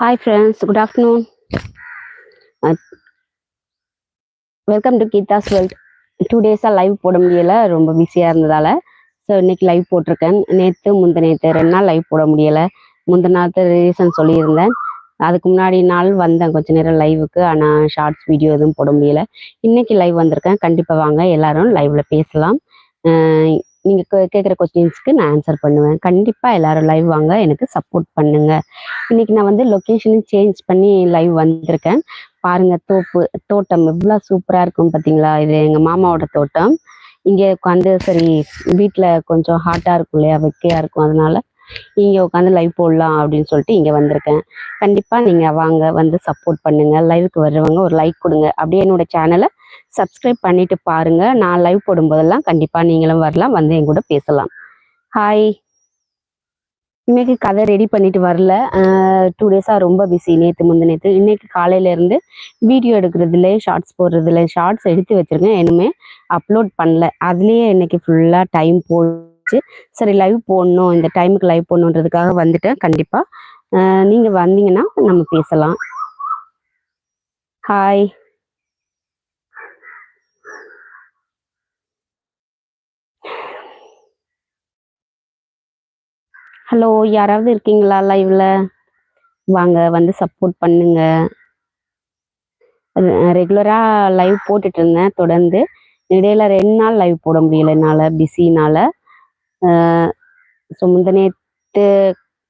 Hi friends, good afternoon. Uh, Welcome to Geeta's World. 2 days live போட முடியல, ரொம்ப பிஸியாக இருந்ததால. ஸோ இன்னைக்கு லைவ் போட்டிருக்கேன். நேற்று முந்தினேற்று 2 நாள் லைவ் போட முடியலை. முந்தின நாள் ரீசன் சொல்லியிருந்தேன். அதுக்கு முன்னாடி நாள் வந்தேன் கொஞ்ச நேரம் லைவுக்கு, ஆனால் ஷார்ட்ஸ் வீடியோ எதுவும் போட முடியல. இன்னைக்கு லைவ் வந்திருக்கேன். கண்டிப்பாக வாங்க எல்லாரும் லைவ்ல பேசலாம். நீங்கள் கேட்குற கொஸ்டின்ஸ்க்கு நான் ஆன்சர் பண்ணுவேன். கண்டிப்பாக எல்லாரும் லைவ் வாங்க, எனக்கு சப்போர்ட் பண்ணுங்க. இன்னைக்கு நான் வந்து லொக்கேஷனும் சேஞ்ச் பண்ணி லைவ் வந்திருக்கேன். பாருங்க, தோட்டம் எவ்வளோ சூப்பராக இருக்கும் பார்த்தீங்களா? இது எங்கள் மாமாவோட தோட்டம். இங்கே உட்காந்து சரி, வீட்டில் கொஞ்சம் ஹாட்டாக இருக்கும் இல்லையா, வெக்கையாக இருக்கும், அதனால இங்கே உட்காந்து லைவ் போடலாம் அப்படின்னு சொல்லிட்டு இங்கே வந்திருக்கேன். கண்டிப்பாக நீங்கள் வாங்க, வந்து சப்போர்ட் பண்ணுங்க. லைவுக்கு வர்றவங்க ஒரு லைக் கொடுங்க. அப்படியே என்னோட சேனலை சப்ஸ்கிரைப் பண்ணிட்டு பாருங்க. நான் லைவ் போடும்போதெல்லாம் கண்டிப்பாக நீங்களும் வரலாம், வந்து என் கூட பேசலாம். ஹாய். இன்னைக்கு கதை ரெடி பண்ணிட்டு வரல. 2 days ரொம்ப பிஸி. நேற்று முந்தினேற்று இன்னைக்கு காலையிலேருந்து வீடியோ எடுக்கிறதுல, ஷார்ட்ஸ் போடுறதுல, ஷார்ட்ஸ் எடுத்து வச்சிருக்கேன், இனிமே அப்லோட் பண்ணல. அதுலேயே இன்னைக்கு ஃபுல்லாக டைம் போச்சு. சரி, லைவ் போடணும், இந்த டைமுக்கு லைவ் போடணுன்றதுக்காக வந்துட்டேன். கண்டிப்பாக நீங்கள் வந்தீங்கன்னா நம்ம பேசலாம். ஹாய். ஹலோ, யாராவது இருக்கீங்களா லைவ்ல? வாங்க, வந்து சப்போர்ட் பண்ணுங்க. ரெகுலராக லைவ் போட்டுட்டு இருந்தேன் தொடர்ந்து. இடையில 2 நாள் லைவ் போட முடியல என்னால், பிஸினால. ஸோ முந்தினேற்று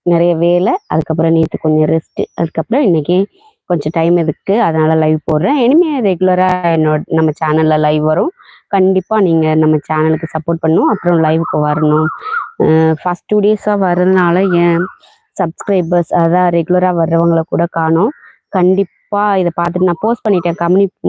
நிறைய வேலை, அதுக்கப்புறம் நேற்று கொஞ்சம் ரெஸ்ட்டு, அதுக்கப்புறம் இன்னைக்கு கொஞ்சம் டைம் இருக்குது, அதனால் லைவ் போடுறேன். இனிமேல் ரெகுலராக நம்ம சேனலில் லைவ் வரும். கண்டிப்பாக நீங்கள் நம்ம சேனலுக்கு சப்போர்ட் பண்ணணும், அப்புறம் லைவுக்கு வரணும். ஃபஸ்ட் 2 days வர்றதுனால என் சப்ஸ்கிரைபர்ஸ், அதான் ரெகுலராக வர்றவங்கள கூட காணோம். கண்டிப்பாக இதை பார்த்துட்டு நான் போஸ்ட் பண்ணிட்டேன்